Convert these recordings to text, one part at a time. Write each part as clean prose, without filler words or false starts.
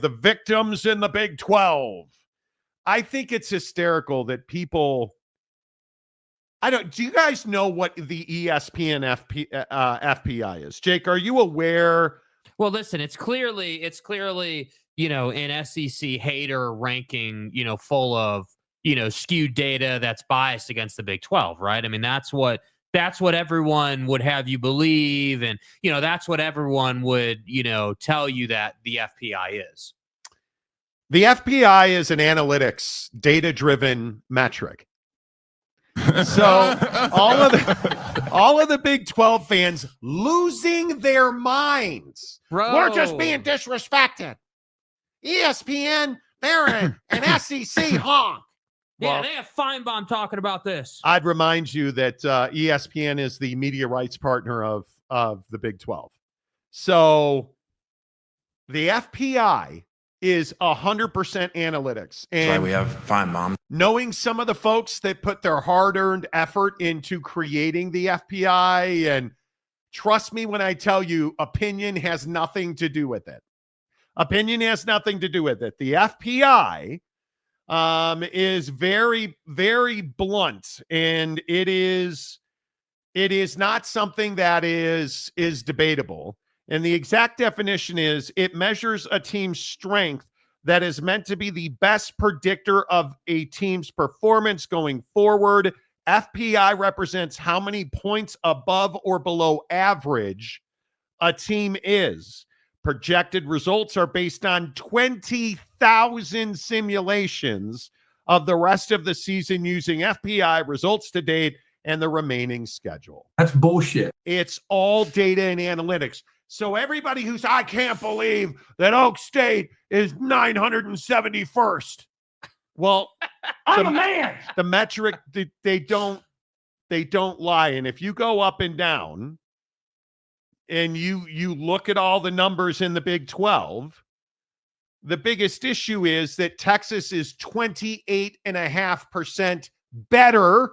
the victims in the Big 12. I think it's hysterical that people, do you guys know what the ESPN FPI is? Jake, are you aware? Well, listen, it's clearly, an SEC hater ranking, full of, skewed data that's biased against the Big 12, right? I mean, that's what everyone would have you believe. And, that's what everyone would, tell you that the FPI is. The FPI is an analytics data-driven metric. So all of the Big 12 fans losing their minds. Bro. We're just being disrespected. ESPN, they're an SEC honk. Yeah, they have Feinbaum talking about this. I'd remind you that ESPN is the media rights partner of the Big 12. So the FPI is 100% analytics. And that's why we have Feinbaum. Knowing some of the folks that put their hard-earned effort into creating the FPI, and trust me when I tell you, opinion has nothing to do with it. Opinion has nothing to do with it. The FPI is very, very blunt, and it is not something that is debatable. And the exact definition is it measures a team's strength that is meant to be the best predictor of a team's performance going forward. FPI represents how many points above or below average a team is. Projected results are based on 20,000 simulations of the rest of the season using FPI results to date and the remaining schedule. That's bullshit. It's all data and analytics. So everybody who's, I can't believe that Oak State is 971st. Well, I'm a man. The metric, they don't lie. And if you go up and down and you look at all the numbers in the Big 12, the biggest issue is that Texas is 28.5% better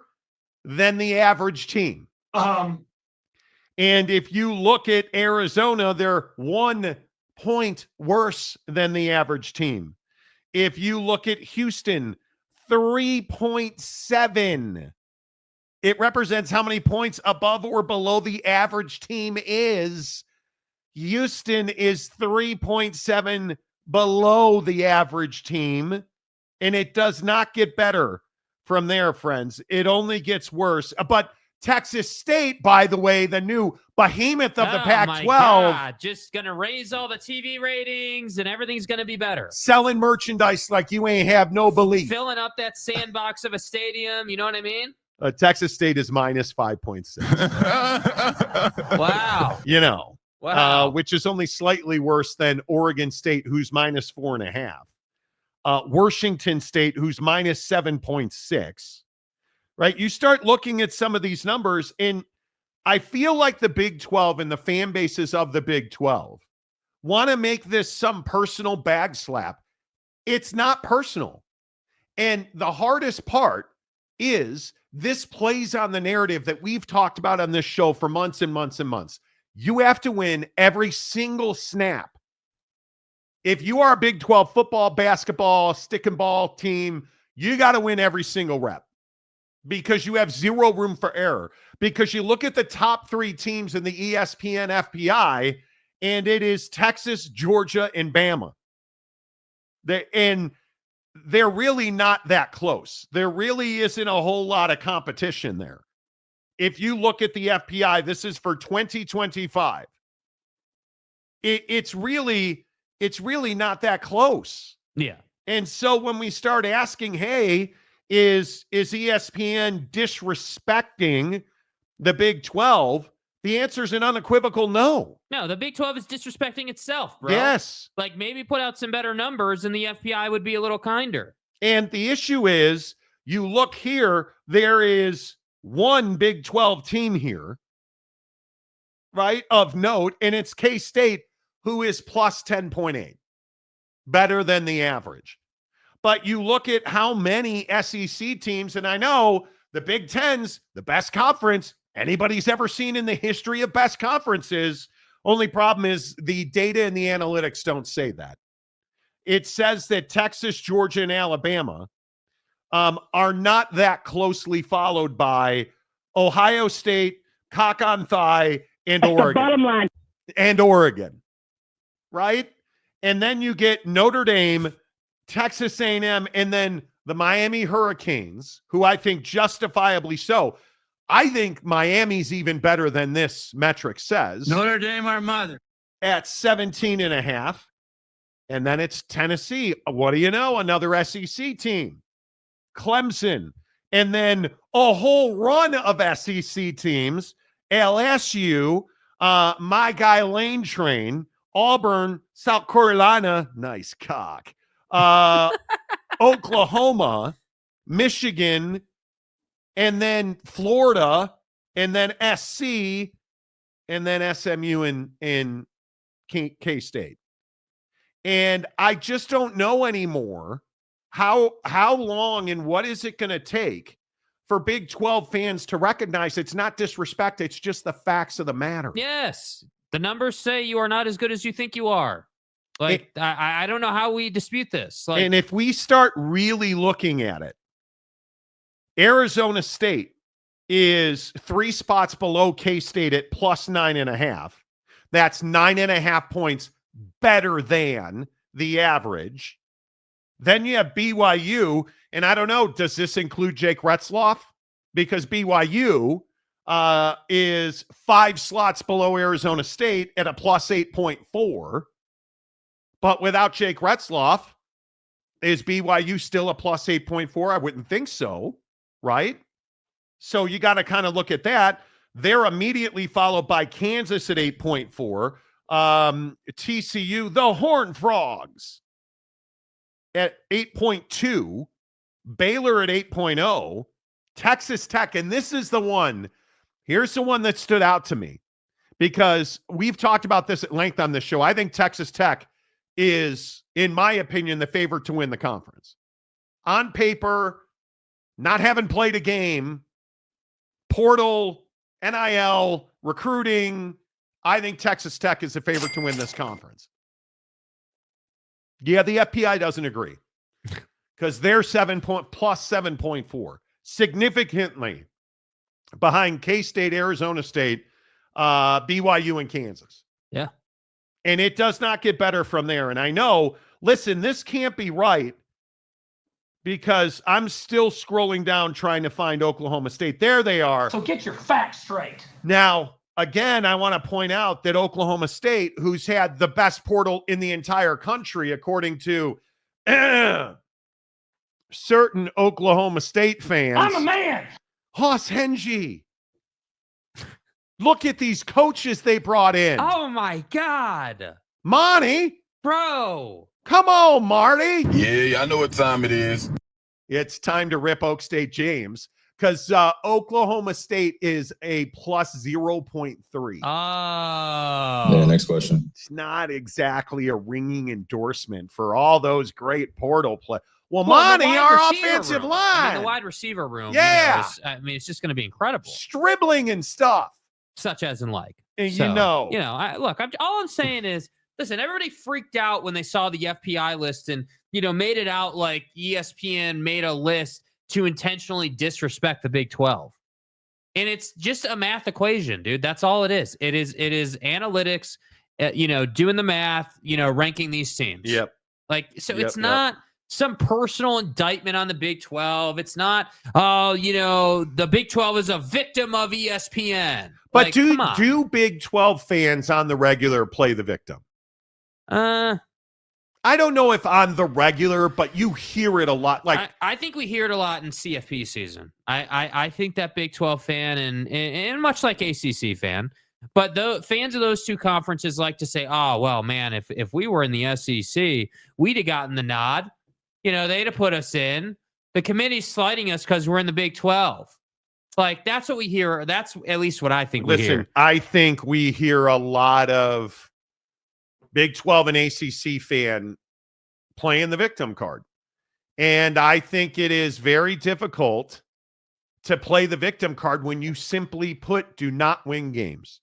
than the average team. And if you look at Arizona, they're 1 point worse than the average team. If you look at Houston, 3.7. It represents how many points above or below the average team is. Houston is 3.7 below the average team, and it does not get better from there, friends. It only gets worse. But Texas State, by the way, the new behemoth of the Pac-12. My God. Just going to raise all the TV ratings and everything's going to be better. Selling merchandise like you ain't have no belief. Filling up that sandbox of a stadium. You know what I mean? Texas State is minus 5.6. Wow. Wow. Which is only slightly worse than Oregon State, who's minus 4.5. Washington State, who's minus 7.6. Right? You start looking at some of these numbers, and I feel like the Big 12 and the fan bases of the Big 12 want to make this some personal bag slap. It's not personal. And the hardest part is this plays on the narrative that we've talked about on this show for months and months and months. You have to win every single snap. If you are a Big 12 football, basketball, stick and ball team, you got to win every single rep, because you have zero room for error. Because you look at the top 3 teams in the ESPN FPI, and it is Texas, Georgia, and Bama. They're really not that close. There really isn't a whole lot of competition there. If you look at the FPI, this is for 2025. It's really not that close. Yeah. And so when we start asking, hey, is ESPN disrespecting the Big 12? The answer is an unequivocal no. No, the Big 12 is disrespecting itself, bro. Yes. Like, maybe put out some better numbers and the FBI would be a little kinder. And the issue is, you look here, there is one Big 12 team here, right, of note, and it's K-State, who is plus 10.8, better than the average. But you look at how many SEC teams, and I know the Big Ten's the best conference anybody's ever seen in the history of best conferences. Only problem is the data and the analytics don't say that. it says that Texas, Georgia, and Alabama are not that closely followed by Ohio State, cock on thigh, and That's the Oregon. bottom line. And Oregon, right? And then you get Notre Dame, Texas A&M, and then the Miami Hurricanes, who I think justifiably so. I think Miami's even better than this metric says. Notre Dame, our mother. At 17.5. And then it's Tennessee. What do you know? Another SEC team. Clemson. And then a whole run of SEC teams. LSU, my guy Lane Train, Auburn, South Carolina, nice cock. Oklahoma, Michigan, and then Florida, and then SC, and then SMU and K-State. And I just don't know anymore how long and what is it going to take for Big 12 fans to recognize it's not disrespect, it's just the facts of the matter. Yes. The numbers say you are not as good as you think you are. Like, I don't know how we dispute this. Like, and if we start really looking at it, Arizona State is 3 spots below K-State at plus 9.5. That's 9.5 points better than the average. Then you have BYU, and I don't know, does this include Jake Retzloff? Because BYU is 5 slots below Arizona State at a plus 8.4. But without Jake Retzloff, is BYU still a plus 8.4? I wouldn't think so, right? So you got to kind of look at that. They're immediately followed by Kansas at 8.4. TCU, the Horned Frogs, at 8.2. Baylor at 8.0. Texas Tech, and this is the one. Here's the one that stood out to me because we've talked about this at length on this show. I think Texas Tech is, in my opinion, the favorite to win the conference. On paper, not having played a game, portal, NIL, recruiting, I think Texas Tech is the favorite to win this conference. Yeah, the FPI doesn't agree because they're plus 7.4, significantly behind K-State, Arizona State, BYU, and Kansas. Yeah. And it does not get better from there. And I know, listen, this can't be right because I'm still scrolling down trying to find Oklahoma State. There they are. So get your facts straight. Now, again, I want to point out that Oklahoma State, who's had the best portal in the entire country, according to certain Oklahoma State fans. I'm a man. Hoss Hengy. Look at these coaches they brought in. oh my God. Monty. Bro. Come on, Marty. Yeah, I know what time it is. It's time to rip Oak State James because Oklahoma State is a plus 0.3. Oh. Yeah, next question. It's not exactly a ringing endorsement for all those great portal play. Well, the Monty, wide our receiver offensive room. line. I mean, the wide receiver room. Yeah. It's just going to be incredible. Stribbling and stuff. Such as in like. And So, all I'm saying is, listen, everybody freaked out when they saw the FPI list and, made it out like ESPN made a list to intentionally disrespect the Big 12. And it's just a math equation, dude. That's all it is. It is analytics, doing the math, ranking these teams. Yep. It's not some personal indictment on the Big 12. It's not, the Big 12 is a victim of ESPN. But come on. do Big 12 fans on the regular play the victim? I I don't know if on the regular, but you hear it a lot. I think we hear it a lot in CFP season. I think that Big 12 fan and much like ACC fan, but the fans of those two conferences like to say, oh, well, man, if we were in the SEC, we'd have gotten the nod. They'd have put us in. The committee's sliding us because we're in the Big 12. That's what we hear. That's at least what I think we hear. I think we hear a lot of Big 12 and ACC fan playing the victim card. And I think it is very difficult to play the victim card when you simply do not win games.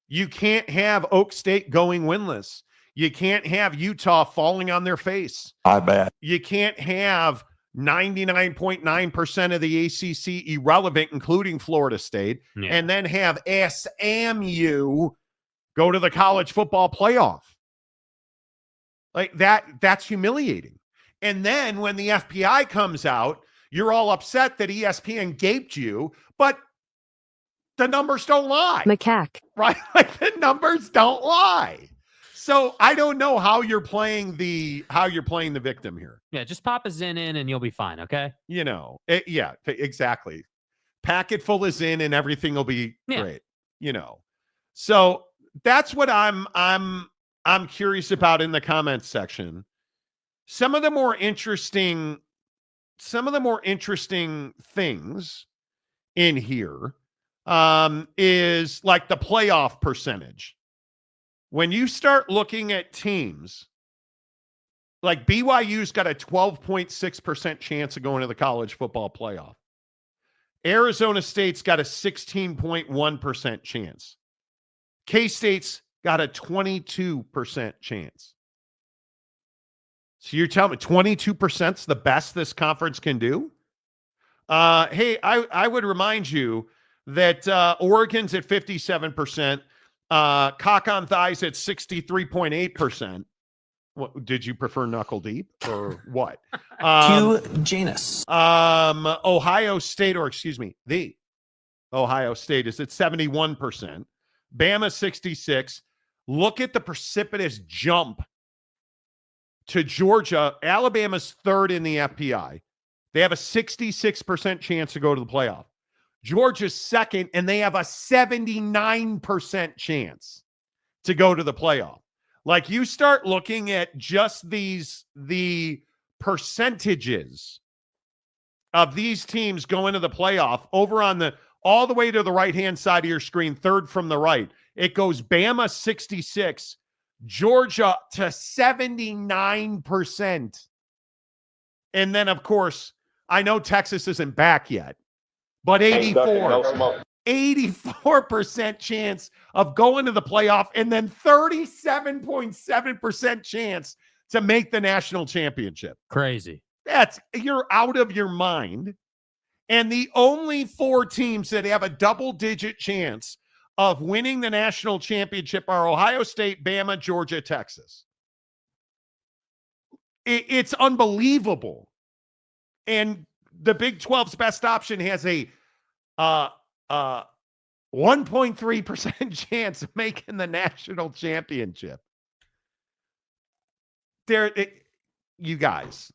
You can't have Oak State going winless. You can't have Utah falling on their face. I bet. You can't have 99.9% of the ACC irrelevant, including Florida State, and then have SMU go to the college football playoff. Like that's humiliating. And then when the FPI comes out, you're all upset that ESPN gaped you, but the numbers don't lie. Macaque. Right? Like the numbers don't lie. So I don't know how you're playing the victim here. Yeah, just pop a Zen in and you'll be fine, okay? Yeah, exactly. Packet full of Zen and everything will be great. So that's what I'm curious about in the comments section. Some of the more interesting things in here is like the playoff percentage. When you start looking at teams, like BYU's got a 12.6% chance of going to the college football playoff. Arizona State's got a 16.1% chance. K-State's got a 22% chance. So you're telling me 22% is the best this conference can do? Hey, I would remind you that Oregon's at 57%. Cock on thighs at 63.8%. What, did you prefer knuckle deep or what? Q Janus. Ohio State, or excuse me, the Ohio State is at 71%. Bama 66. Look at the precipitous jump to Georgia. Alabama's third in the FPI. They have a 66% chance to go to the playoff. Georgia's second, and they have a 79% chance to go to the playoff. Like, you start looking at just the percentages of these teams going to the playoff over on all the way to the right-hand side of your screen, third from the right. It goes Bama 66, Georgia to 79%. And then, of course, I know Texas isn't back yet, but 84% chance of going to the playoff, and then 37.7% chance to make the national championship. Crazy. You're out of your mind. And the only four teams that have a double-digit chance of winning the national championship are Ohio State, Bama, Georgia, Texas. It's unbelievable. And the Big 12's best option has a 1.3% chance of making the national championship. You guys,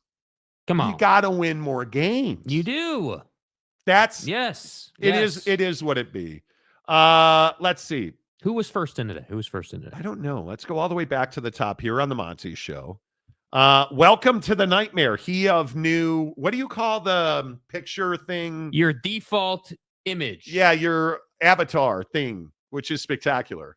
come on, you got to win more games. You do. It is what it be. Let's see. Who was first in today? I don't know. Let's go all the way back to the top here on the Monty Show. Welcome to the nightmare. What do you call the picture thing? Your default image. Yeah, your avatar thing, which is spectacular.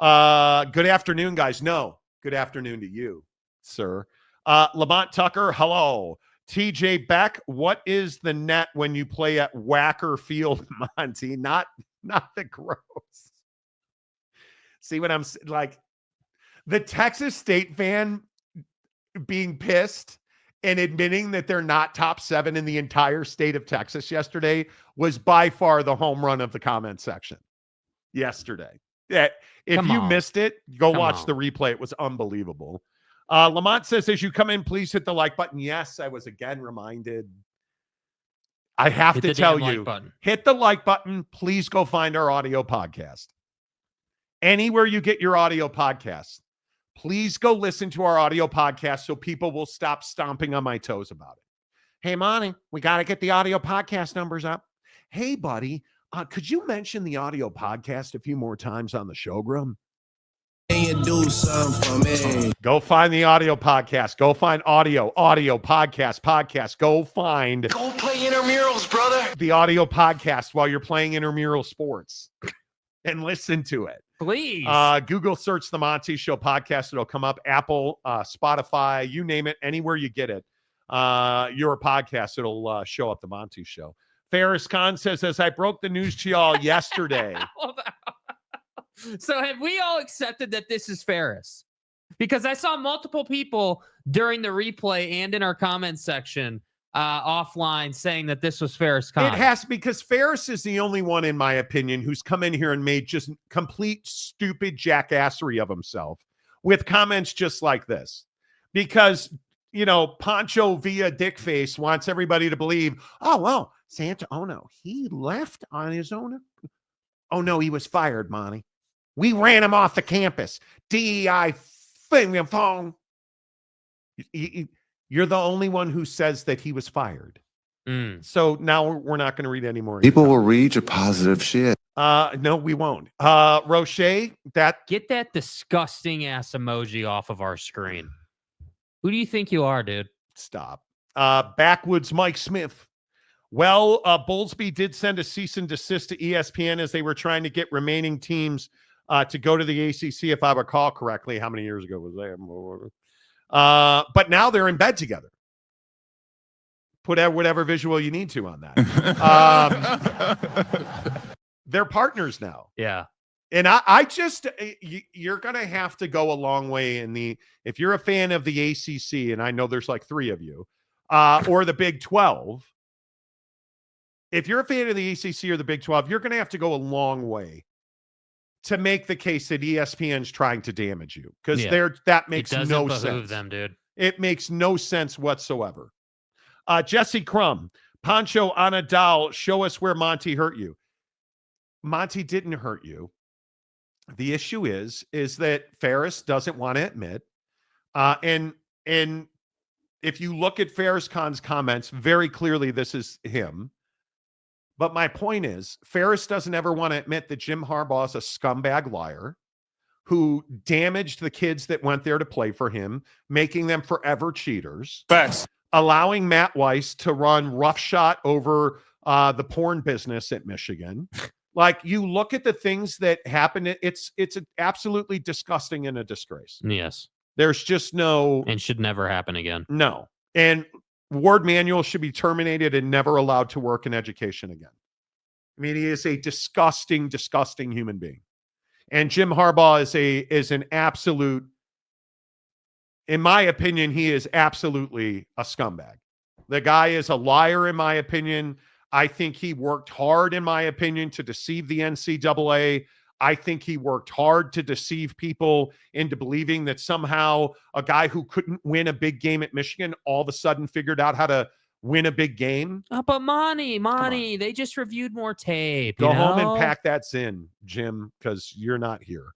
Good afternoon, guys. No, good afternoon to you, sir. Lamont Tucker, hello. TJ Beck, what is the net when you play at Wacker Field, Monty? Not the gross. See what I'm like? The Texas State fan being pissed and admitting that they're not top 7 in the entire state of Texas yesterday was by far the home run of the comment section yesterday. If you missed it, go watch the replay. It was unbelievable. Lamont says, as you come in, please hit the like button. Yes, I was again reminded. I have to tell you, hit the like button. Please go find our audio podcast. Anywhere you get your audio podcasts, please go listen to our audio podcast so people will stop stomping on my toes about it. Hey, Monty, we got to get the audio podcast numbers up. Hey, buddy, could you mention the audio podcast a few more times on the showroom? You do something for me. Go find the audio podcast. Go find audio podcast. Go play intramurals, brother. The audio podcast while you're playing intramural sports and listen to it. Please. Google search the Monty Show podcast. It'll come up. Apple, Spotify, you name it. Anywhere you get it, your podcast, it'll show up the Monty Show. Ferris Khan says, as I broke the news to y'all yesterday. So have we all accepted that this is Ferris? Because I saw multiple people during the replay and in our comments section offline saying that this was Ferris Khan. It has, because Ferris is the only one, in my opinion, who's come in here and made just complete stupid jackassery of himself with comments just like this. Because, Pancho via Dickface wants everybody to believe, oh, well, Santa, oh no, he left on his own. Oh no, he was fired, Monty. We ran him off the campus. DEI phone. You're the only one who says that he was fired. So now we're not going to read any more. People will read your positive shit. No, we won't. Roche, get that disgusting ass emoji off of our screen. Who do you think you are, dude? Stop. Backwoods Mike Smith. Well, Bowlesby did send a cease and desist to ESPN as they were trying to get remaining teams to go to the ACC, if I recall correctly. How many years ago was that? But now they're in bed together. Put out whatever visual you need to on that. They're partners now. Yeah. And I just, you're going to have to go a long way if you're a fan of the ACC, and I know there's like 3 of you, or the Big 12. If you're a fan of the ACC or the Big 12, you're going to have to go a long way to make the case that ESPN's trying to damage you, because that makes no sense. Them, dude. It makes no sense whatsoever. Jesse Crum, Pancho Anadal, show us where Monty hurt you. Monty didn't hurt you. The issue is that Ferris doesn't want to admit, and if you look at Ferris Khan's comments, very clearly this is him. But my point is, Ferris doesn't ever want to admit that Jim Harbaugh is a scumbag liar who damaged the kids that went there to play for him, making them forever cheaters. Facts. Allowing Matt Weiss to run roughshod over the porn business at Michigan. Like, you look at the things that happened, it's absolutely disgusting and a disgrace. Yes. There's just no... And should never happen again. No. And Ward Manuel should be terminated and never allowed to work in education again. I mean, he is a disgusting, disgusting human being. And Jim Harbaugh is an absolute, in my opinion, he is absolutely a scumbag. The guy is a liar, in my opinion. I think he worked hard, in my opinion, to deceive the NCAA. I think he worked hard to deceive people into believing that somehow a guy who couldn't win a big game at Michigan all of a sudden figured out how to win a big game. But Monty, they just reviewed more tape. Go home and pack that in, Jim, because you're not here.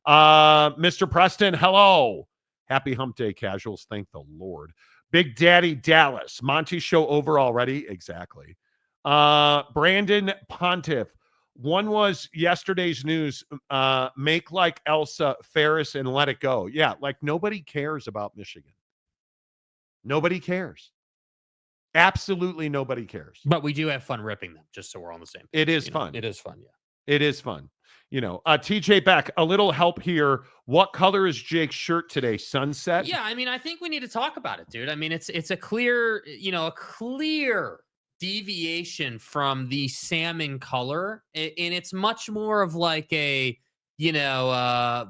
Mr. Preston, hello. Happy Hump Day, casuals. Thank the Lord. Big Daddy Dallas. Monty Show over already? Exactly. Brandon Pontiff. One was yesterday's news. Make like Elsa Ferris and let it go. Yeah, like nobody cares about Michigan. Nobody cares. Absolutely nobody cares. But we do have fun ripping them, just so we're on the same page. It is fun. It is fun, yeah. It is fun. TJ Beck, a little help here. What color is Jake's shirt today? Sunset? Yeah, I mean, I think we need to talk about it, dude. I mean, it's a clear, a clear deviation from the salmon color, and it's much more of like a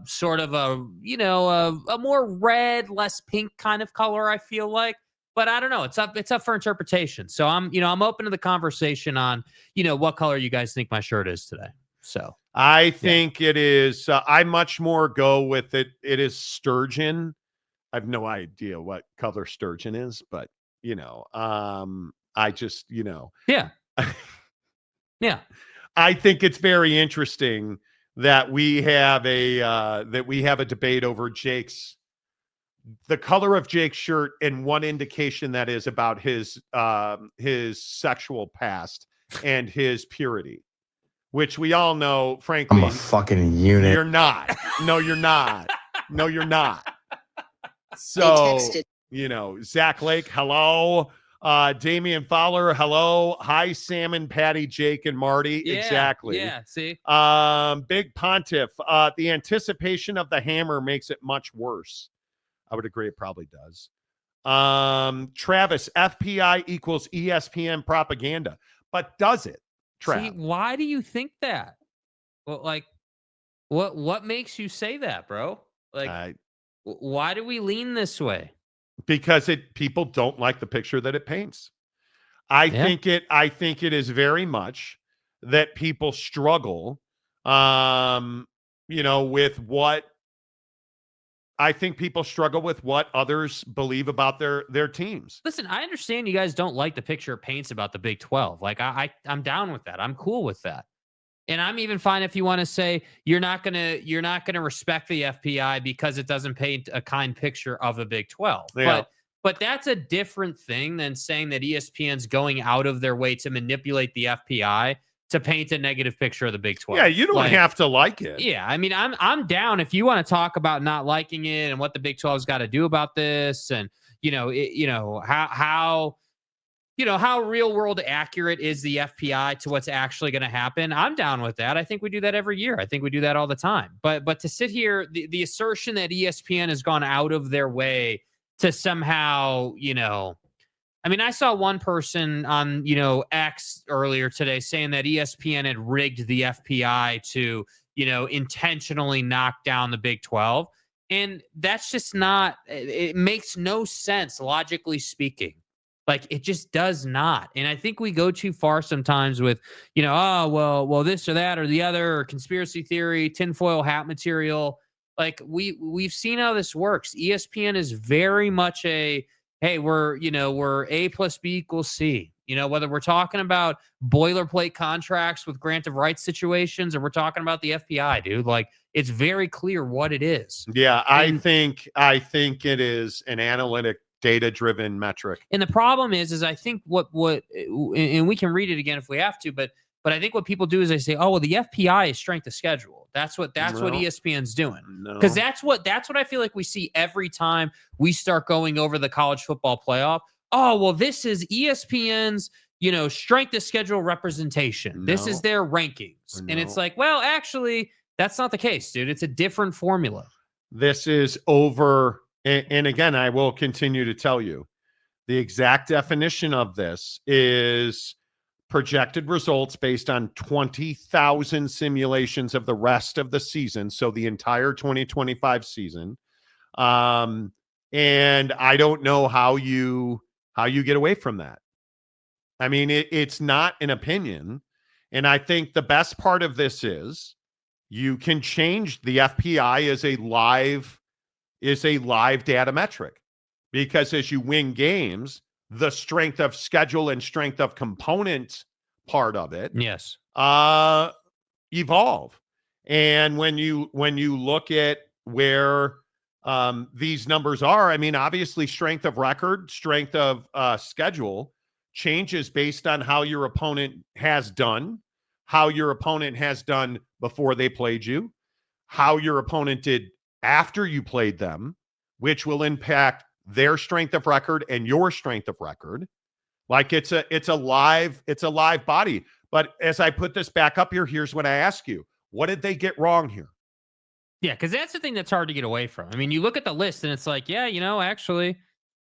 sort of a more red, less pink kind of color, I feel like. But I don't know, it's up for interpretation. So I'm open to the conversation on what color you guys think my shirt is today. So I think it is I much more go with it is sturgeon. I have no idea what color sturgeon is, but I just, Yeah. Yeah. I think it's very interesting that we have a debate over the color of Jake's shirt and one indication that is about his sexual past and his purity, which we all know, frankly. I'm a fucking unit. You're not. No, you're not. No, you're not. So, Zach Lake, hello. Damian Fowler, hello. Hi, Salmon, Patty, Jake, and Marty. Yeah, exactly. Yeah, see? Big Pontiff, the anticipation of the hammer makes it much worse. I would agree it probably does. Travis, FPI equals ESPN propaganda. But does it, Trav? See, why do you think that? Well, like, what makes you say that, bro? Like, Why do we lean this way? Because people don't like the picture that it paints. I think it is very much that people struggle, with what I think people struggle with what others believe about their teams. Listen, I understand you guys don't like the picture it paints about the Big 12. Like I'm down with that. I'm cool with that. And I'm even fine if you want to say you're not gonna respect the FPI because it doesn't paint a kind picture of the Big 12. Yeah. But that's a different thing than saying that ESPN's going out of their way to manipulate the FPI to paint a negative picture of the Big 12. Yeah, you don't have to like it. Yeah, I mean, I'm down if you want to talk about not liking it and what the Big 12's got to do about this, and how real world accurate is the FPI to what's actually going to happen. I'm down with that. I think we do that every year. I think we do that all the time. But to sit here, the assertion that ESPN has gone out of their way to somehow, I mean, I saw one person on, X earlier today saying that ESPN had rigged the FPI to, intentionally knock down the Big 12. And that's just not, it makes no sense, logically speaking. Like, it just does not. And I think we go too far sometimes with, well, this or that or the other, or conspiracy theory, tinfoil hat material. Like, we've seen how this works. ESPN is very much hey, we're A plus B equals C. Whether we're talking about boilerplate contracts with grant of rights situations or we're talking about the FPI, dude, like, it's very clear what it is. Yeah, I think it is an analytic, data-driven metric. And the problem is I think what and we can read it again if we have to, but I think what people do is they say, oh, well, the FPI is strength of schedule. That's what ESPN's doing. Because that's what I feel like we see every time we start going over the college football playoff. Oh, well, this is ESPN's, strength of schedule representation. This is their rankings. And it's like, well, actually, that's not the case, dude. It's a different formula. This is over. And again, I will continue to tell you, the exact definition of this is projected results based on 20,000 simulations of the rest of the season. So the entire 2025 season. And I don't know how you get away from that. I mean, it's not an opinion. And I think the best part of this is you can change the FPI as a live data metric, because as you win games, the strength of schedule and strength of component part of it, evolve. And when you look at where these numbers are, I mean, obviously strength of record, strength of schedule changes based on how your opponent has done, how your opponent has done before they played you, how your opponent did after you played them, which will impact their strength of record and your strength of record. Like, it's a live body. But as I put this back up here, here's what I ask you. What did they get wrong here? Yeah, because that's the thing that's hard to get away from. I mean, you look at the list and it's like, yeah, actually,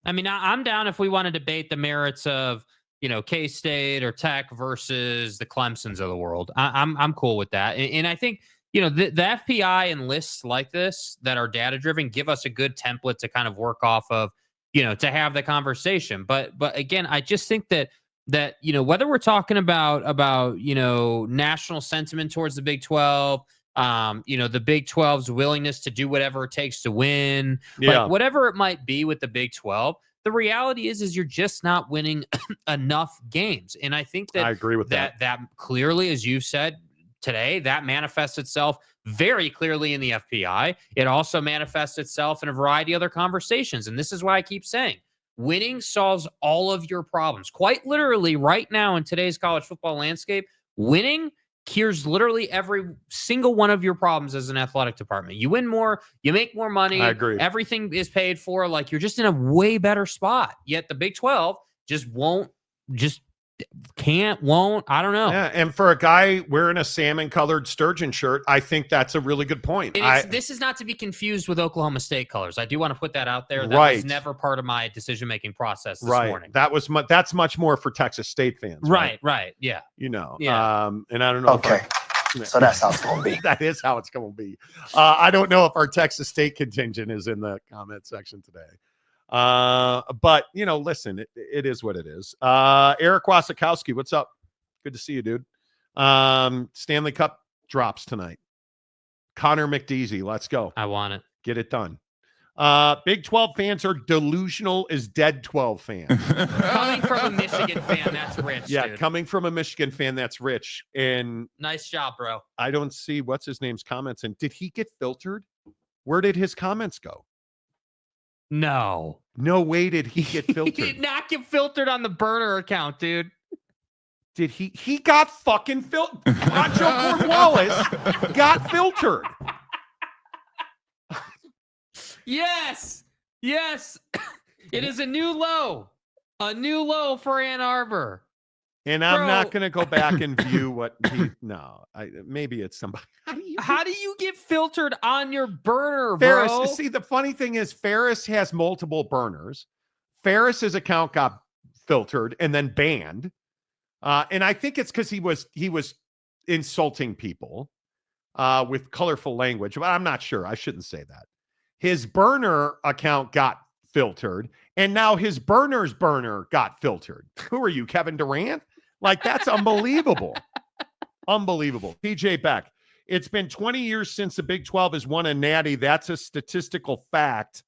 I mean, I'm down if we want to debate the merits of, K-State or Tech versus the Clemsons of the world. I'm cool with that. And I think, the FPI and lists like this that are data driven give us a good template to kind of work off of, to have the conversation. But again, I just think that whether we're talking about national sentiment towards the Big 12, the Big 12's willingness to do whatever it takes to win, like whatever it might be with the Big 12, the reality is you're just not winning enough games. And I think that I agree with that. That clearly, as you've said today, that manifests itself very clearly in the FPI. It also manifests itself in a variety of other conversations. And this is why I keep saying winning solves all of your problems. Quite literally, right now in today's college football landscape, winning cures literally every single one of your problems as an athletic department. You win more, you make more money. I agree. Everything is paid for. Like, you're just in a way better spot. Yet the Big 12 won't. I don't know. Yeah, and for a guy wearing a salmon-colored Sturgeon shirt, I think that's a really good point. And this is not to be confused with Oklahoma State colors. I do want to put that out there. That was never part of my decision-making process this morning. That's much more for Texas State fans. Right, yeah. And I don't know. Okay. So that's how it's going to be. That is how it's going to be. I don't know if our Texas State contingent is in the comment section today. But, listen, it is what it is. Eric Wasikowski, what's up? Good to see you, dude. Stanley Cup drops tonight. Connor McDeasy, let's go. I want it. Get it done. Big 12 fans are delusional as dead 12 fans. Coming from a Michigan fan, that's rich. Yeah, dude. coming from a Michigan fan, that's rich. And Nice job, bro. I don't see what's his name's comments. And did he get filtered? Where did his comments go? No. No way did he get filtered. He did not get filtered on the burner account, dude. Did he got fucking filtered. Pancho Cornwallis got filtered. Yes. Yes. It is a new low. A new low for Ann Arbor. And I'm not going to go back and view what maybe it's somebody. How do you get filtered on your burner, Ferris, bro? see, the funny thing is Ferris has multiple burners. Ferris's account got filtered and then banned. And I think it's because he was insulting people with colorful language. But I'm not sure. I shouldn't say that. His burner account got filtered, and now his burner's burner got filtered. Who are you, Kevin Durant? Like, that's unbelievable. Unbelievable. PJ Beck, it's been 20 years since the Big 12 has won a natty. That's a statistical fact.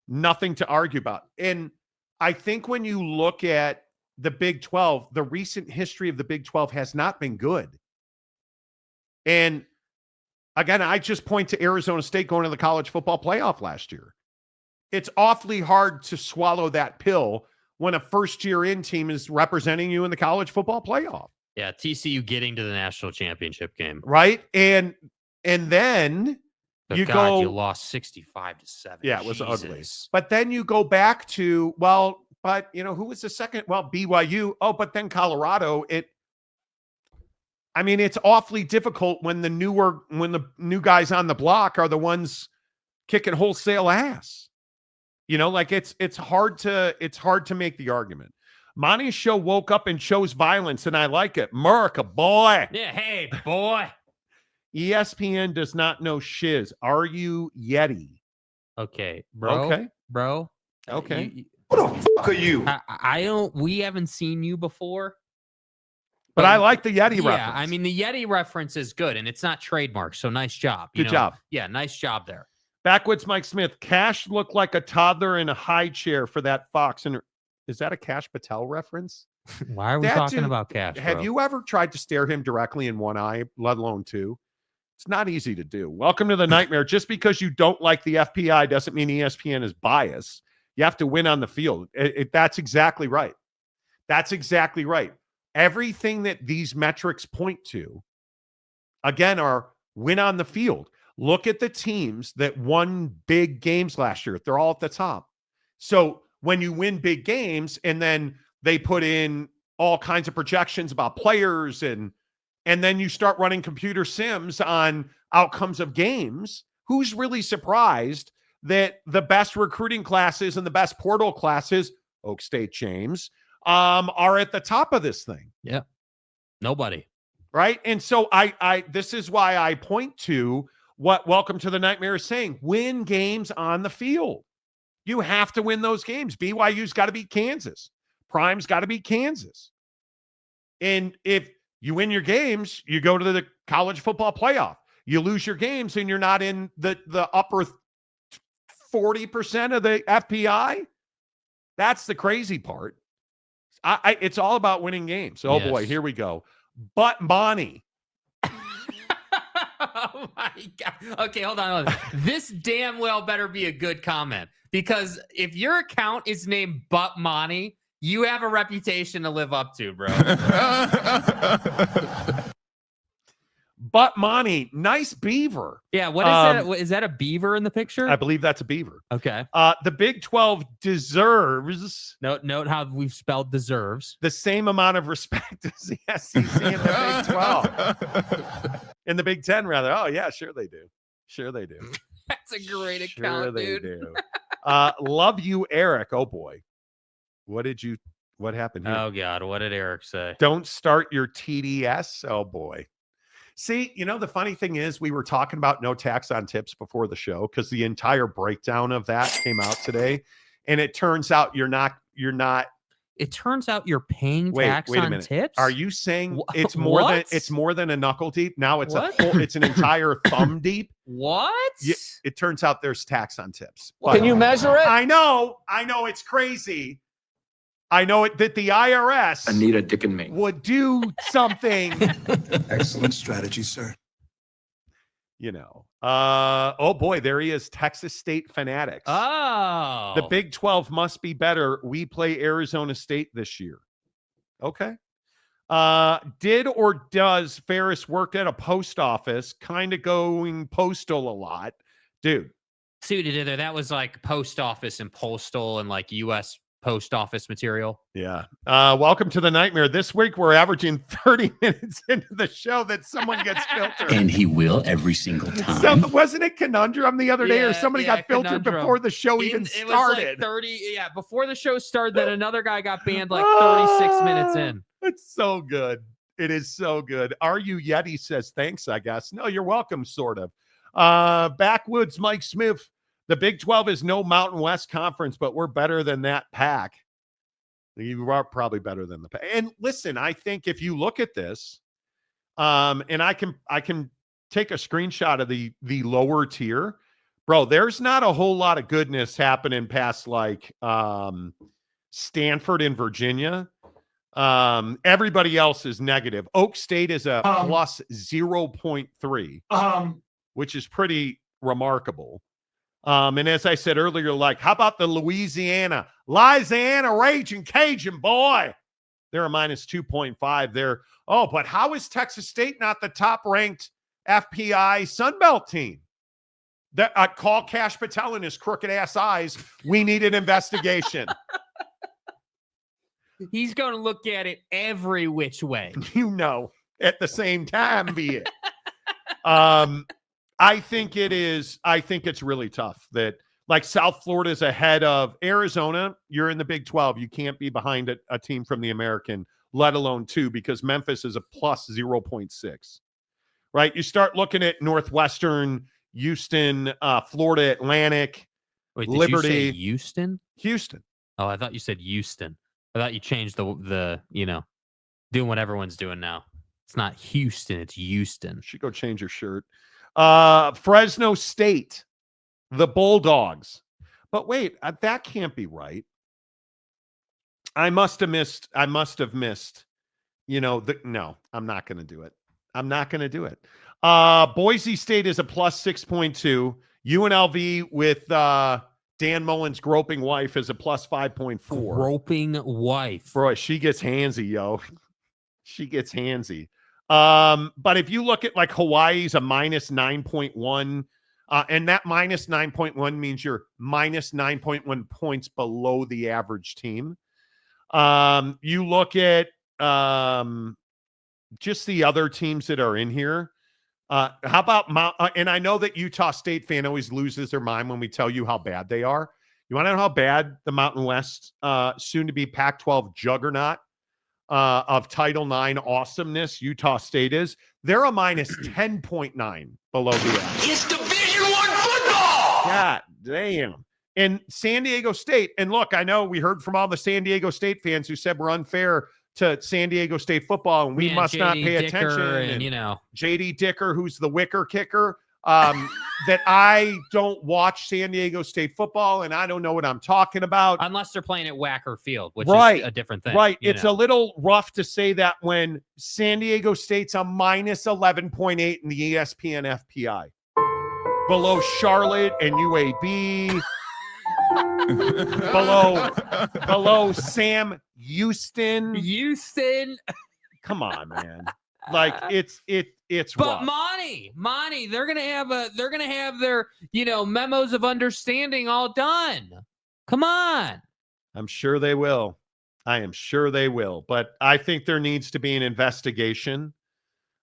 Nothing to argue about. And I think when you look at the Big 12, the recent history of the Big 12 has not been good. And again, I just point to Arizona State going to the college football playoff last year. It's awfully hard to swallow that pill when a first-year in team is representing you in the college football playoff. Yeah, TCU getting to the national championship game. Right? And then But you God, go, you lost 65-7. yeah, it was ugly. Jesus. But then you go back to, who was the second? Well, BYU. Oh, but then Colorado. It's awfully difficult when the new guys on the block are the ones kicking wholesale ass. It's hard to make the argument. Monty Show woke up and chose violence, and I like it. America, boy. Yeah, hey, boy. ESPN does not know shiz. Are you Yeti? Okay, bro. Okay. Bro. Okay. Who the fuck are you? We haven't seen you before. But I like the Yeti reference. Yeah, I mean, the Yeti reference is good, and it's not trademarked, so nice job. Good job. Yeah, nice job there. Backwoods Mike Smith. Cash looked like a toddler in a high chair for that Fox. And is that a Cash Patel reference? Why are we talking about Cash, bro? Have you ever tried to stare him directly in one eye, let alone two? It's not easy to do. Welcome to the nightmare. Just because you don't like the FPI doesn't mean ESPN is biased. You have to win on the field. That's exactly right. That's exactly right. Everything that these metrics point to, again, are win on the field. Look at the teams that won big games last year. They're all at the top. So when you win big games and then they put in all kinds of projections about players and then you start running computer sims on outcomes of games, who's really surprised that the best recruiting classes and the best portal classes, Oak State, James, are at the top of this thing? Yeah. Nobody. Right. And so this is why I point to what Welcome to the Nightmare is saying. Win games on the field. You have to win those games. BYU's got to beat Kansas. Prime's got to beat Kansas. And if you win your games, you go to the college football playoff. You lose your games and you're not in the upper 40% of the FPI. That's the crazy part. It's all about winning games. Oh, yes. Boy, here we go. But Bonnie. Oh my God. Okay, hold on. This damn well better be a good comment, because if your account is named But Monty, you have a reputation to live up to, bro. But Monty, nice beaver. Yeah, what is that? Is that a beaver in the picture? I believe that's a beaver. Okay. The Big 12 deserves. Note how we've spelled deserves. The same amount of respect as the SEC and the Big 12. In the Big 10, rather. Oh, yeah, sure they do. Sure they do. That's a great sure account, they dude. Do. Love you, Eric. Oh, boy. What happened here? Oh, God. What did Eric say? Don't start your TDS. Oh, boy. See, the funny thing is we were talking about no tax on tips before the show because the entire breakdown of that came out today. And it turns out you're not. It turns out you're paying tax wait a on minute. tips. Are you saying it's more than a knuckle deep? Now it's it's an entire thumb deep. What? It turns out there's tax on tips. Can you measure it? I know it's crazy. I know that the IRS Anita, Dick, and me would do something. Excellent strategy, sir. Oh boy, there he is. Texas State fanatics. Oh, The Big 12 must be better. We play Arizona State this year. Okay. Did or does Ferris work at a post office, kind of going postal a lot? Dude. See what he did there? That was like post office and postal and like U.S. post office material. Yeah. Welcome to the nightmare. This week, we're averaging 30 minutes into the show that someone gets filtered. and he will every single time. Wasn't it Conundrum the other day or somebody got filtered Conundrum. before the show even It was started? like 30. Yeah. Before the show started, then another guy got banned like 36 minutes in. It's so good. It is so good. Are you Yeti says thanks, I guess. No, you're welcome, sort of. Backwoods Mike Smith. The Big 12 is no Mountain West Conference, but we're better than that pack. You are probably better than the pack. And listen, I think if you look at this, and I can take a screenshot of the lower tier, bro. There's not a whole lot of goodness happening past like Stanford and Virginia. Everybody else is negative. Oak State is a plus 0.3, which is pretty remarkable. And as I said earlier, like, how about the Louisiana Raging Cajun boy? They're a minus 2.5 there. Oh, but how is Texas State not the top ranked FPI Sunbelt team? Call Cash Patel and his crooked ass eyes. We need an investigation. He's going to look at it every which way. At the same time, be it. I think it's really tough that like South Florida is ahead of Arizona. You're in the Big 12. You can't be behind a team from the American, let alone two, because Memphis is a plus 0.6, right? You start looking at Northwestern, Houston, Florida Atlantic, Wait, Liberty. Did you say Houston? Houston. Oh, I thought you said Houston. I thought you changed the doing what everyone's doing now. It's not Houston, it's Houston. Should go change your shirt. Fresno State, the Bulldogs. But wait, that can't be right. I must have missed. No, I'm not going to do it. Boise State is a plus 6.2. UNLV with Dan Mullen's groping wife is a plus 5.4. Groping wife. Bro, she gets handsy, yo. She gets handsy. But if you look at like Hawaii's a minus 9.1, and that minus 9.1 means you're minus 9.1 points below the average team. You look at just the other teams that are in here. How about and I know that Utah State fan always loses their mind when we tell you how bad they are. You want to know how bad the Mountain West, soon to be Pac-12 juggernaut of Title IX awesomeness Utah State is? They're a minus 10.9 below the average. It's Division I football. God damn. And San Diego State, and look, I know we heard from all the San Diego State fans who said we're unfair to San Diego State football and we must not pay attention. And JD Dicker, who's the wicker kicker, that I don't watch San Diego State football and I don't know what I'm talking about. Unless they're playing at Wacker Field, which is a different thing. Right. It's a little rough to say that when San Diego State's a minus 11.8 in the ESPN FPI. Below Charlotte and UAB. below Sam Houston. Come on, man. Like it's but rough. Monty, they're gonna have their memos of understanding all done. Come on. I'm sure they will. I am sure they will. But I think there needs to be an investigation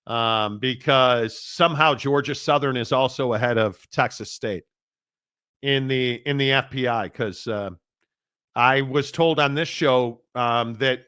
because somehow Georgia Southern is also ahead of Texas State in the FPI. Because I was told on this show that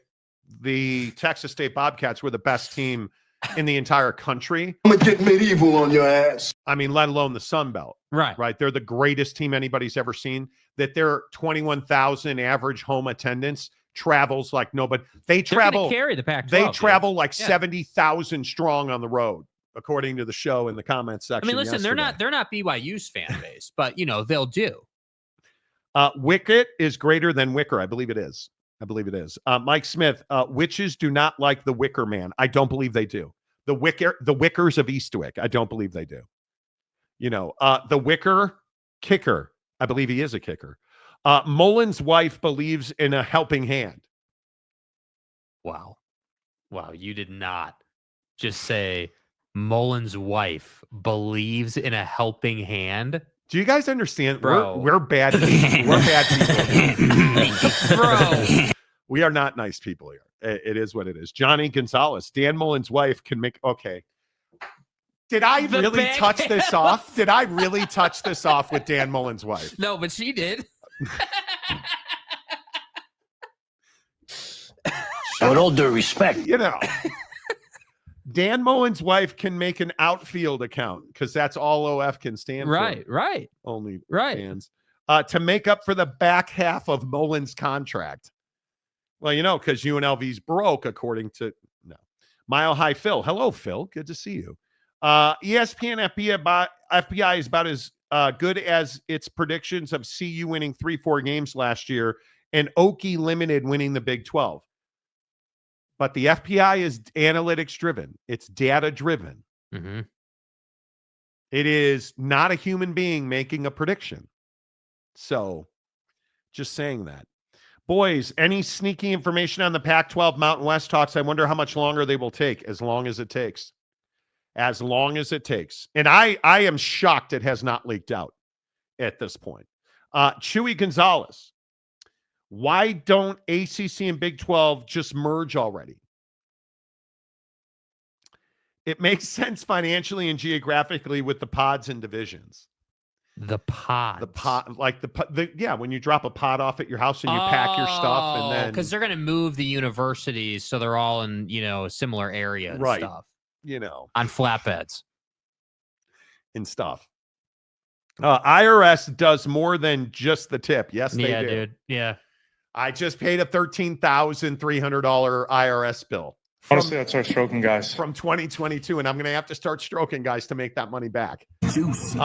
the Texas State Bobcats were the best team in the entire country. I'm gonna get medieval on your ass. I mean, let alone the Sun Belt. Right. Right. They're the greatest team anybody's ever seen. That their 21,000 average home attendance travels like nobody. They They're gonna travel. carry the Pac-12. They dude. travel like Yeah. 70,000 strong on the road, according to the show in the comments I section. mean, listen, yesterday. they're not BYU's fan base, but they'll do. Wicket is greater than Wicker. I believe it is. Mike Smith, witches do not like the Wicker Man. I don't believe they do. The Wickers of Eastwick. I don't believe they do. The Wicker kicker. I believe he is a kicker. Mullen's wife believes in a helping hand. Wow. You did not just say Mullen's wife believes in a helping hand. Do you guys understand? Bro. We're bad people. We're bad people. Bro. We are not nice people here. It is what it is. Johnny Gonzalez, Dan Mullen's wife can make. Okay. Did I really touch this off? Did I really touch this off with Dan Mullen's wife? No, but she did. So with all due respect, Dan Mullen's wife can make an outfield account because that's all OF can stand for. Right. Only Right. fans. To make up for the back half of Mullen's contract. Well, because UNLV's broke, according to Mile High Phil. Hello, Phil. Good to see you. ESPN FPI is about as good as its predictions of CU winning 3-4 games last year and Okie Limited winning the Big 12. But the FPI is analytics driven. It's data driven. Mm-hmm. It is not a human being making a prediction. So just saying that. Boys, any sneaky information on the Pac-12 Mountain West talks? I wonder how much longer they will take. As long as it takes. As long as it takes. And I am shocked it has not leaked out at this point. Chewy Gonzalez. Why don't ACC and Big 12 just merge already? It makes sense financially and geographically with the pods and divisions. The pod. The pod, like when you drop a pod off at your house and you pack your stuff and then because they're going to move the universities so they're all in a similar area and right, stuff. On flatbeds and stuff. IRS does more than just the tip. Yes, they do. Dude. Yeah. I just paid a $13,300 IRS bill. Honestly, I'd start stroking guys. From 2022, and I'm going to have to start stroking guys to make that money back. Juicy.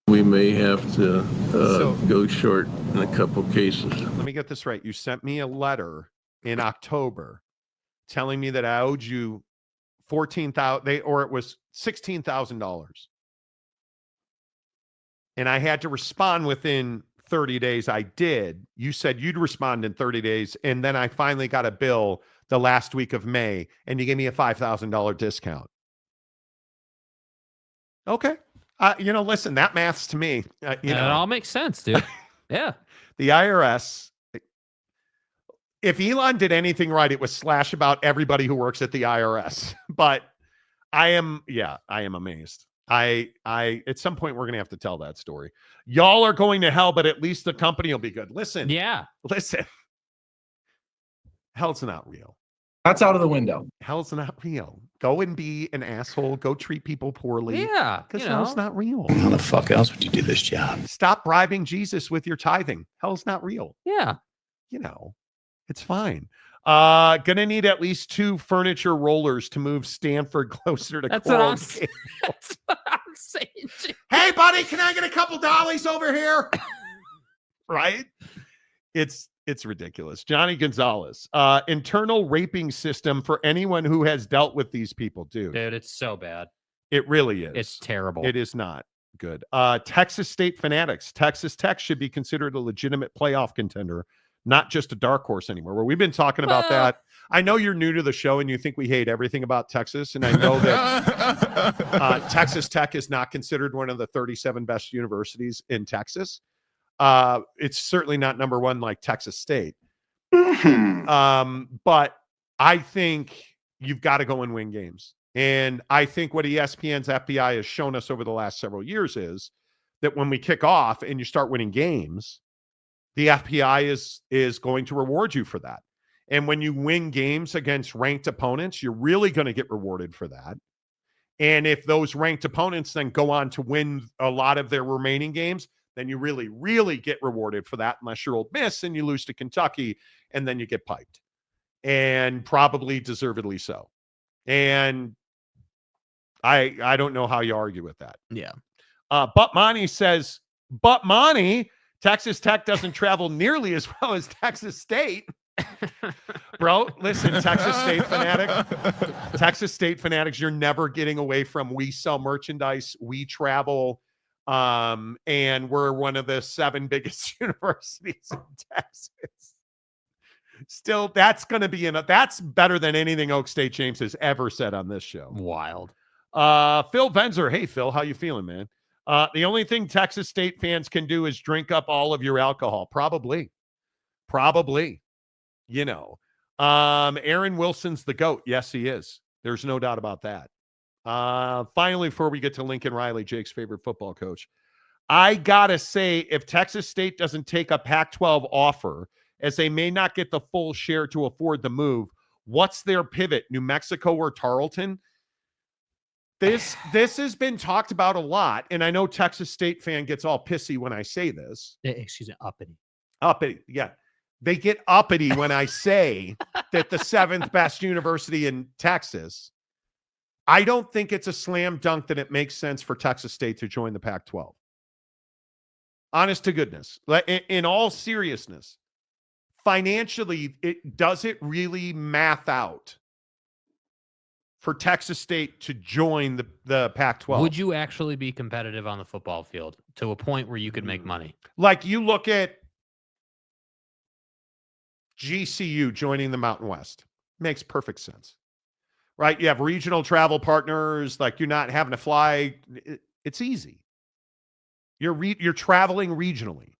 We may have to go short in a couple cases. Let me get this right. You sent me a letter in October telling me that I owed you $14,000, or it was $16,000. And I had to respond within 30 days. I did. You said you'd respond in 30 days. And then I finally got a bill the last week of May, and you gave me a $5,000 discount. Okay. Listen, that maths to me. It all makes sense, dude. Yeah. The IRS, if Elon did anything right, it was slash about everybody who works at the IRS. But I am amazed. I at some point we're gonna have to tell that story. Y'all are going to hell, but at least the company will be good. Listen. Hell's not real. That's out of the window. Hell's not real. Go and be an asshole. Go treat people poorly. Yeah. Because hell's not real. how the fuck else would you do this job? Stop bribing Jesus with your tithing. Hell's not real. Yeah. It's fine. Gonna need at least 2 furniture rollers to move Stanford closer to That's Coral what Gables. That's what I'm saying. Hey, buddy, can I get a couple dollies over here? Right? It's ridiculous. Johnny Gonzalez, internal raping system for anyone who has dealt with these people, dude. Dude, it's so bad. It really is. It's terrible. It is not good. Texas State fanatics. Texas Tech should be considered a legitimate playoff contender, not just a dark horse anymore. Where we've been talking about that. I know you're new to the show and you think we hate everything about Texas. And I know that Texas Tech is not considered one of the 37 best universities in Texas. It's certainly not number one like Texas State. But I think you've got to go and win games. And I think what ESPN's FPI has shown us over the last several years is that when we kick off and you start winning games, the FPI is going to reward you for that. And when you win games against ranked opponents, you're really going to get rewarded for that. And if those ranked opponents then go on to win a lot of their remaining games, then you really, really get rewarded for that, unless you're Ole Miss and you lose to Kentucky and then you get piped. And probably deservedly so. And I don't know how you argue with that. Yeah. But Monty says, but Monty, Texas Tech doesn't travel nearly as well as Texas State. Bro, listen, Texas State fanatics, you're never getting away from we sell merchandise, we travel, and we're one of the 7 biggest universities in Texas. Still, that's going to be that's better than anything Oak State James has ever said on this show. Wild. Phil Venzer, hey Phil, how you feeling, man? The only thing Texas State fans can do is drink up all of your alcohol. Probably. You know, Aaron Wilson's the GOAT. Yes, he is. There's no doubt about that. Finally, before we get to Lincoln Riley, Jake's favorite football coach, I got to say, if Texas State doesn't take a Pac-12 offer, as they may not get the full share to afford the move, what's their pivot? New Mexico or Tarleton? This has been talked about a lot, and I know Texas State fan gets all pissy when I say this. Excuse me, uppity. Uppity, yeah. They get uppity when I say that the 7th best university in Texas. I don't think it's a slam dunk that it makes sense for Texas State to join the Pac-12. Honest to goodness. In all seriousness, financially, does it really math out for Texas State to join the Pac-12? Would you actually be competitive on the football field to a point where you could make money? Like you look at GCU joining the Mountain West. Makes perfect sense, right? You have regional travel partners, like you're not having to fly. It's easy. You're traveling regionally.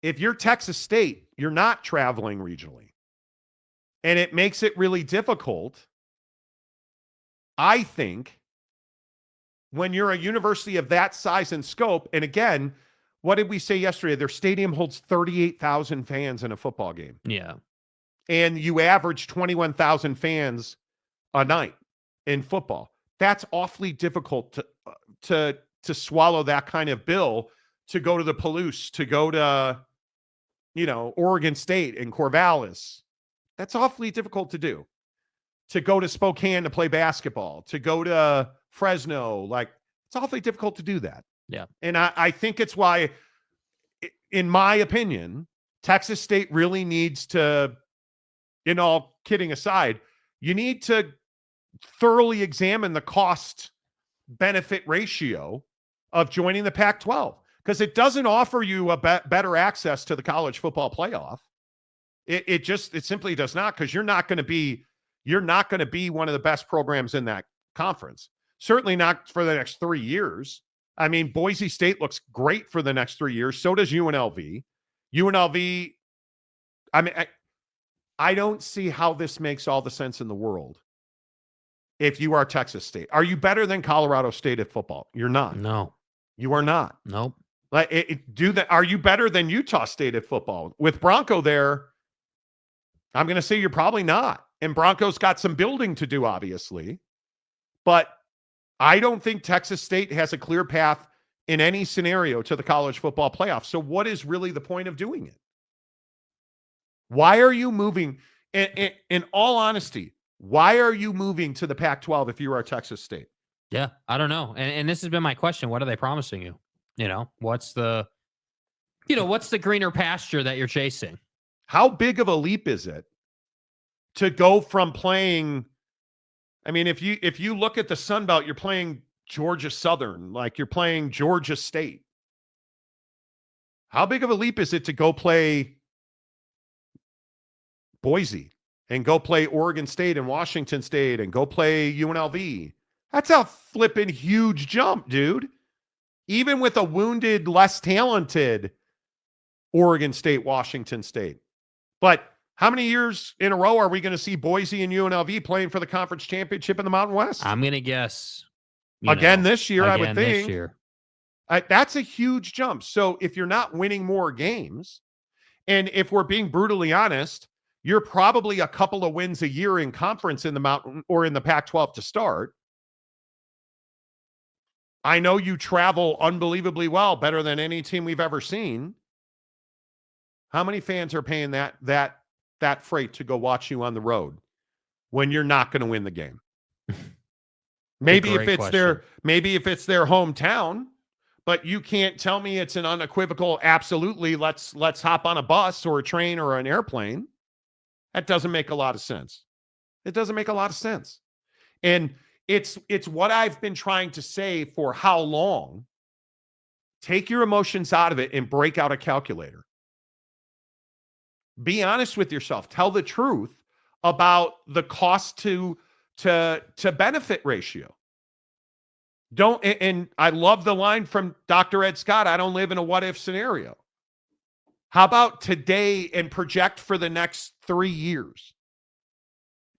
If you're Texas State, you're not traveling regionally. And it makes it really difficult, I think, when you're a university of that size and scope. And again, what did we say yesterday? Their stadium holds 38,000 fans in a football game. Yeah. And you average 21,000 fans a night in football. That's awfully difficult to swallow that kind of bill, to go to the Palouse, to go to, Oregon State and Corvallis. That's awfully difficult to do. To go to Spokane to play basketball, to go to Fresno, it's awfully difficult to do that. Yeah. And I think it's why, in my opinion, Texas State really needs to, all kidding aside, you need to thoroughly examine the cost-benefit ratio of joining the Pac-12, because it doesn't offer you a better access to the college football playoff. It simply does not, because you're not going to be one of the best programs in that conference. Certainly not for the next 3 years. I mean, Boise State looks great for the next 3 years. So does UNLV. UNLV, I mean, I don't see how this makes all the sense in the world if you are Texas State. Are you better than Colorado State at football? You're not. No. You are not. Nope. Are you better than Utah State at football? With Bronco there, I'm going to say you're probably not. And Bronco's got some building to do, obviously. But I don't think Texas State has a clear path in any scenario to the college football playoff. So what is really the point of doing it? Why are you moving? In all honesty, why are you moving to the Pac-12 if you are Texas State? Yeah, I don't know. And this has been my question. What are they promising you? What's the greener pasture that you're chasing? How big of a leap is it to go from playing? I mean, if you look at the Sun Belt, you're playing Georgia Southern, like you're playing Georgia State. How big of a leap is it to go play Boise and go play Oregon State and Washington State and go play UNLV? That's a flipping huge jump, dude. Even with a wounded, less talented Oregon State, Washington State. But how many years in a row are we going to see Boise and UNLV playing for the conference championship in the Mountain West? I'm going to guess. This year, I would think. This year. That's a huge jump. So if you're not winning more games, and if we're being brutally honest, You're probably a couple of wins a year in conference in the Mountain or in the Pac-12 to start. I know you travel unbelievably well, better than any team we've ever seen. How many fans are paying that freight to go watch you on the road when you're not going to win the game? Maybe if it's their hometown, but you can't tell me it's an unequivocal absolutely let's hop on a bus or a train or an airplane. That doesn't make a lot of sense. It doesn't make a lot of sense. And it's what I've been trying to say for how long. Take your emotions out of it and break out a calculator. Be honest with yourself. Tell the truth about the cost to benefit ratio. And I love the line from Dr. Ed Scott, I don't live in a what if scenario. How about today and project for the next 3 years?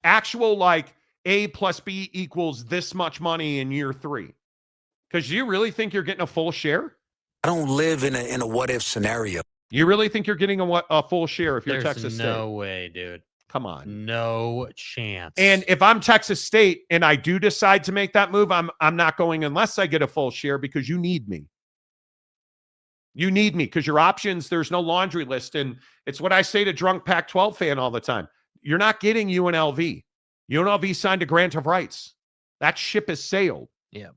Actual like A plus B equals this much money in year 3. Because you really think you're getting a full share? I don't live in a what if scenario. You really think you're getting a full share if you're Texas State? No way, dude. Come on. No chance. And if I'm Texas State and I do decide to make that move, I'm not going unless I get a full share because you need me. You need me because your options, there's no laundry list. And it's what I say to drunk Pac-12 fan all the time. You're not getting UNLV. UNLV signed a grant of rights. That ship has sailed. Yeah.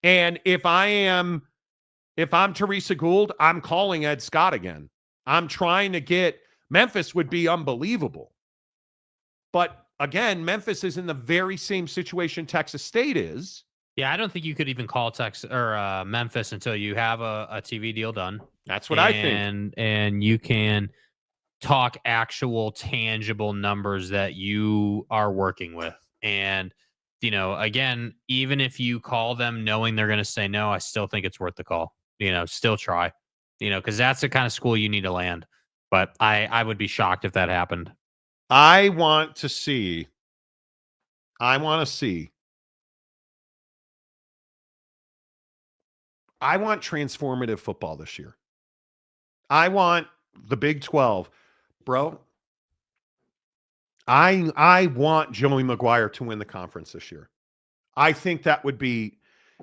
And if I'm Teresa Gould, I'm calling Ed Scott again. I'm trying to get Memphis would be unbelievable. But again, Memphis is in the very same situation Texas State is. Yeah, I don't think you could even call Texas or Memphis until you have a TV deal done. That's what I think. And you can talk actual tangible numbers that you are working with. And, again, even if you call them knowing they're going to say no, I still think it's worth the call. Still try, because that's the kind of school you need to land. But I would be shocked if that happened. I want to see transformative football this year. I want the Big 12. Bro, I want Joey McGuire to win the conference this year. I think that would be,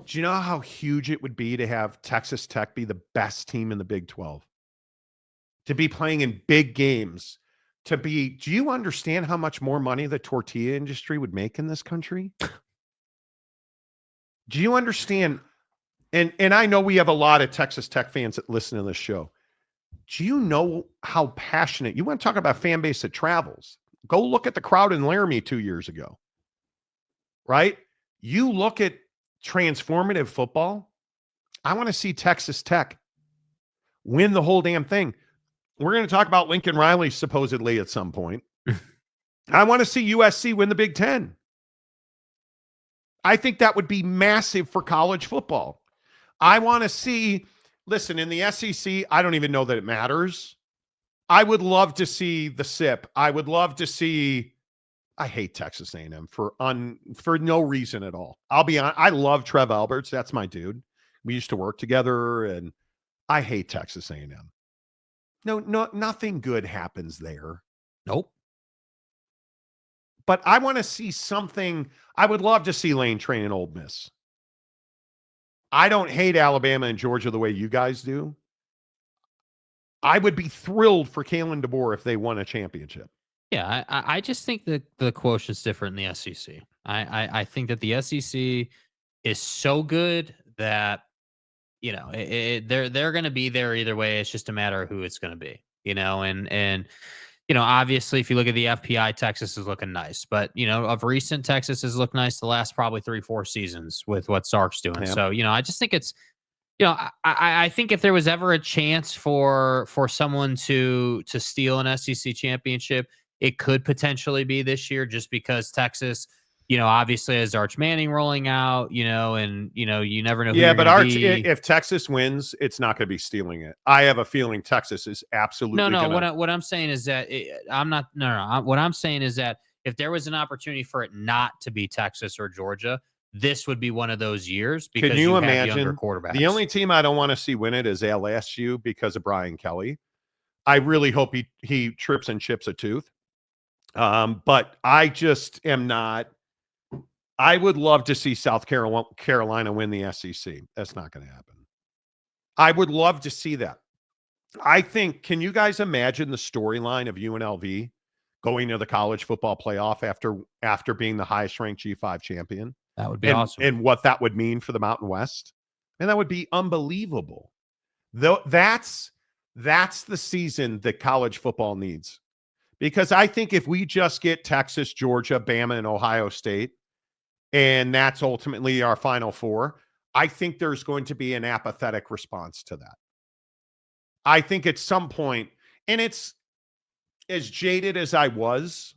do you know how huge it would be to have Texas Tech be the best team in the Big 12? To be playing in big games, do you understand how much more money the tortilla industry would make in this country? Do you understand? And I know we have a lot of Texas Tech fans that listen to this show. Do you know how passionate, you want to talk about fan base that travels? Go look at the crowd in Laramie 2 years ago, right? You look at transformative football. I want to see Texas Tech win the whole damn thing. We're going to talk about Lincoln Riley supposedly at some point. I want to see USC win the Big Ten. I think that would be massive for college football. I want to see, listen, in the SEC, I don't even know that it matters. I would love to see the SIP. I would love to see, I hate Texas A&M for no reason at all. I'll be honest, I love Trev Alberts. That's my dude. We used to work together, and I hate Texas A&M. No, nothing good happens there. Nope. But I want to see something. I would love to see Lane Train in Ole Miss. I don't hate Alabama and Georgia the way you guys do. I would be thrilled for Kalen DeBoer if they won a championship. Yeah, I just think that the quotient's different in the SEC. I think that the SEC is so good that, they're going to be there either way. It's just a matter of who it's going to be, and obviously if you look at the FPI, Texas is looking nice, but of recent Texas has looked nice the last probably 3-4 seasons with what Sark's doing. Yeah. So, I just think it's, I think if there was ever a chance for someone to steal an SEC championship, it could potentially be this year, just because Texas, obviously has Arch Manning rolling out, and you never know who Yeah, but if Texas wins, it's not going to be stealing it. I have a feeling Texas is absolutely What I'm saying is that what I'm saying is that if there was an opportunity for it not to be Texas or Georgia, this would be one of those years because can you have imagine younger quarterbacks. The only team I don't want to see win it is LSU because of Brian Kelly. I really hope he trips and chips a tooth. But I just am not. I would love to see South Carolina win the SEC. That's not going to happen. I would love to see that. I think, can you guys imagine the storyline of UNLV going to the college football playoff after being the highest ranked G5 champion? That would be awesome. And what that would mean for the Mountain West. And that would be unbelievable. Though that's the season that college football needs. Because I think if we just get Texas, Georgia, Bama, and Ohio State, and that's ultimately our Final Four, I think there's going to be an apathetic response to that. I think at some point, and it's as jaded as I was,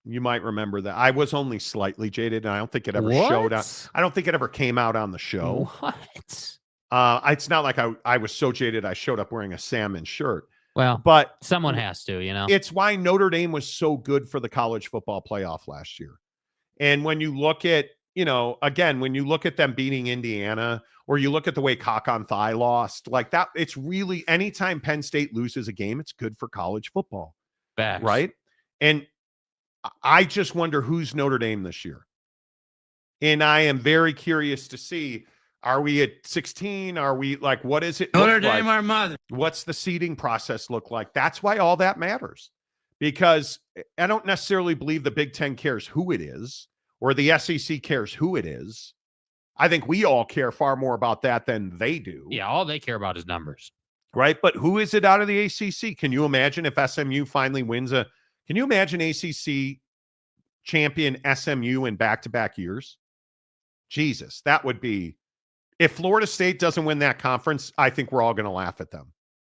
you might remember that I was only slightly jaded, and I don't think it ever showed up. I don't think it ever came out on the show. What? It's not like I was so jaded I showed up wearing a salmon shirt. Well, but someone has to, you know. It's why Notre Dame was so good for the college football playoff last year. And when you look at, again, when you look at them beating Indiana, or you look at the way Cock on Thigh lost, like that, it's really anytime Penn State loses a game, it's good for college football. Facts. Right? And I just wonder who's Notre Dame this year. And I am very curious to see, are we at 16? Are we like, what is it? Notre Dame, our mother. What's the seeding process look like? That's why all that matters. Because I don't necessarily believe the Big Ten cares who it is, or the SEC cares who it is. I think we all care far more about that than they do. Yeah, all they care about is numbers. Right? But who is it out of the ACC? Can you imagine if SMU finally wins can you imagine ACC champion SMU in back-to-back years? Jesus, that would be, if Florida State doesn't win that conference, I think we're all going to laugh at them.